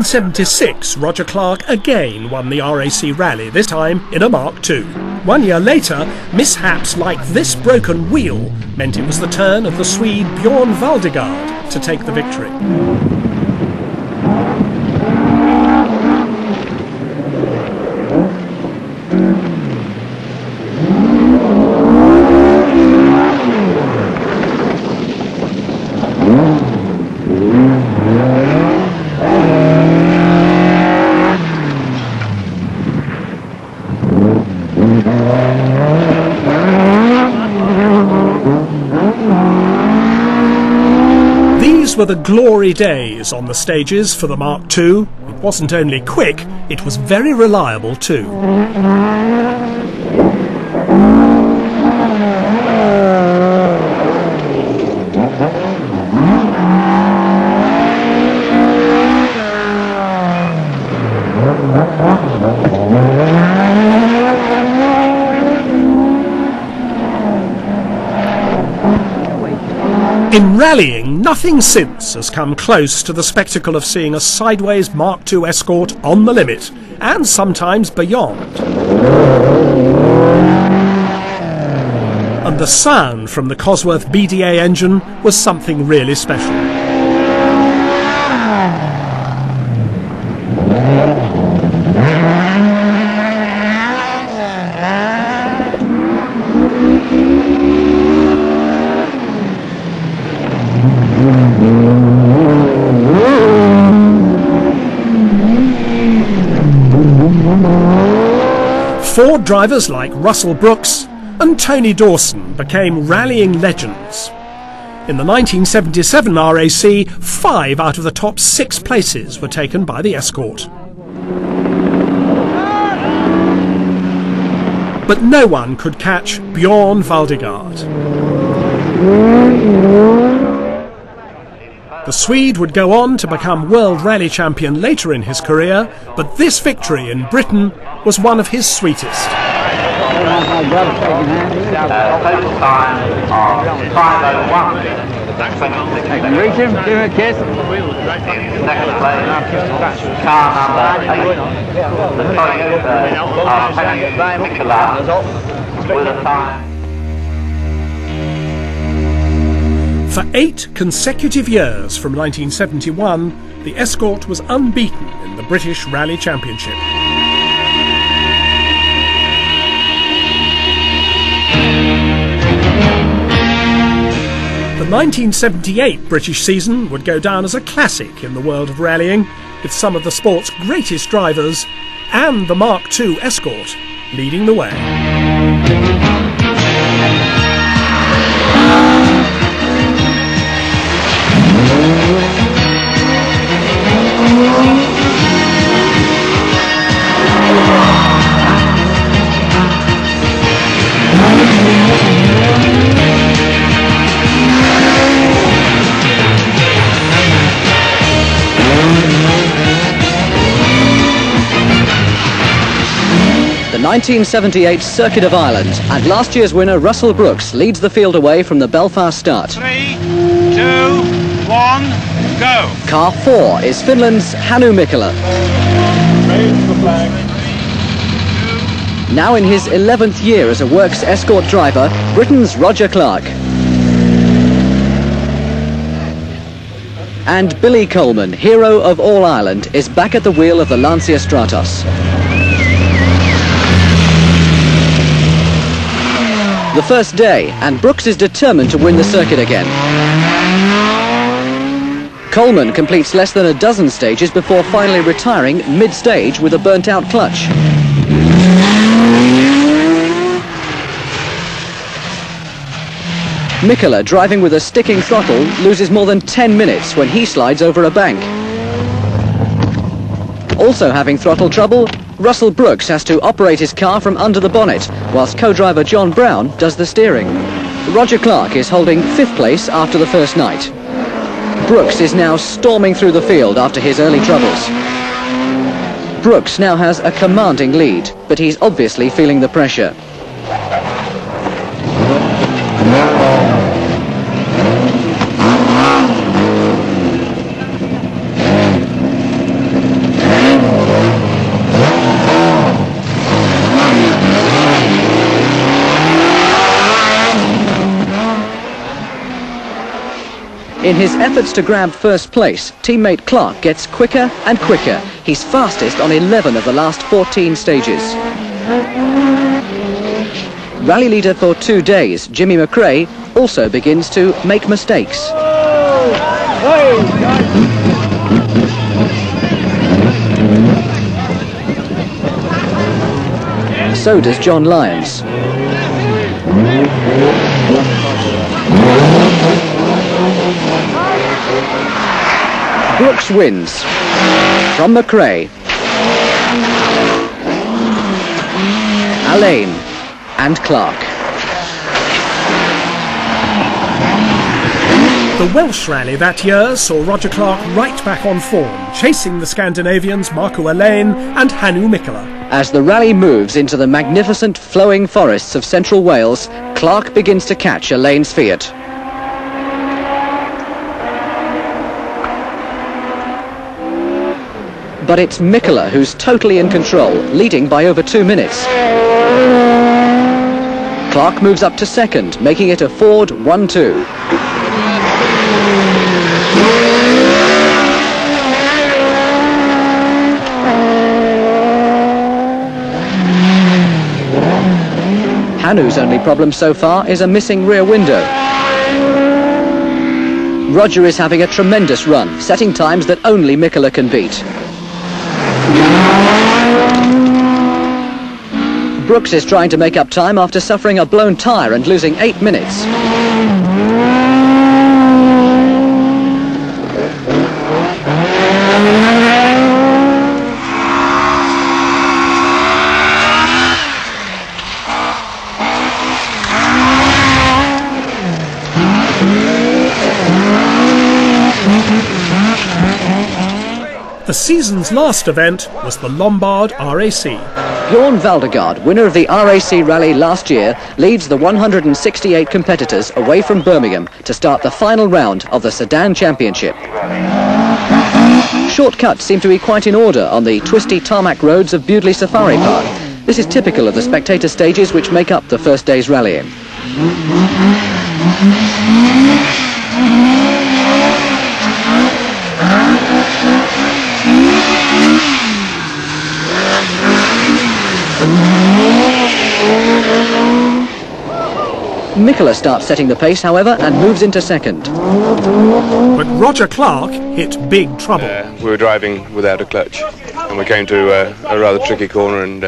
1976, Roger Clark again won the RAC Rally, this time in a Mark II. 1 year later, mishaps like this broken wheel meant it was the turn of the Swede Björn Valdegard to take the victory. These were the glory days on the stages for the Mark II. It wasn't only quick, it was very reliable too. In rallying, nothing since has come close to the spectacle of seeing a sideways Mark II Escort on the limit, and sometimes beyond. And the sound from the Cosworth BDA engine was something really special. Ford drivers like Russell Brooks and Tony Dawson became rallying legends. In the 1977 RAC, 5 out of the top 6 places were taken by the Escort. But no one could catch Björn Valdegard. The Swede would go on to become World Rally Champion later in his career, but this victory in Britain was one of his sweetest. Total time of 5:01. I can reach him, give him a kiss. Next place, car number 8, the Toyota of Mr.Chilli with a time. For 8 consecutive years from 1971, the Escort was unbeaten in the British Rally Championship. The 1978 British season would go down as a classic in the world of rallying, with some of the sport's greatest drivers and the Mark II Escort leading the way. The 1978 Circuit of Ireland, and last year's winner Russell Brooks leads the field away from the Belfast start. 3, 2, 1, go! Car 4 is Finland's Hannu Mikkola. Now in his 11th year as a works escort driver, Britain's Roger Clark. And Billy Coleman, hero of all Ireland, is back at the wheel of the Lancia Stratos. The first day, and Brooks is determined to win the circuit again. Coleman completes less than a dozen stages before finally retiring mid-stage with a burnt-out clutch. Mikkola, driving with a sticking throttle, loses more than 10 minutes when he slides over a bank. Also having throttle trouble, Russell Brooks has to operate his car from under the bonnet, whilst co-driver John Brown does the steering. Roger Clark is holding 5th place after the first night. Brooks is now storming through the field after his early troubles. Brooks now has a commanding lead, but he's obviously feeling the pressure. In his efforts to grab first place, teammate Clark gets quicker and quicker. He's fastest on 11 of the last 14 stages. Rally leader for 2 days, Jimmy McRae, also begins to make mistakes. So does John Lyons. Brooks wins. From McRae, Alain and Clark. The Welsh rally that year saw Roger Clark right back on form, chasing the Scandinavians Marco Alain and Hannu Mikkola. As the rally moves into the magnificent flowing forests of central Wales, Clark begins to catch Alain's Fiat. But it's Mikkola who's totally in control, leading by over 2 minutes. Clark moves up to second, making it a Ford 1-2. Hannu's only problem so far is a missing rear window. Roger is having a tremendous run, setting times that only Mikkola can beat. Brooks is trying to make up time after suffering a blown tyre and losing 8 minutes. The season's last event was the Lombard RAC. Bjorn Valdegaard, winner of the RAC rally last year, leads the 168 competitors away from Birmingham to start the final round of the Sedan Championship. Shortcuts seem to be quite in order on the twisty tarmac roads of Bewdley Safari Park. This is typical of the spectator stages which make up the first day's rallying. Mikkola starts setting the pace, however, and moves into second. But Roger Clark hit big trouble. We were driving without a clutch, and we came to a rather tricky corner, and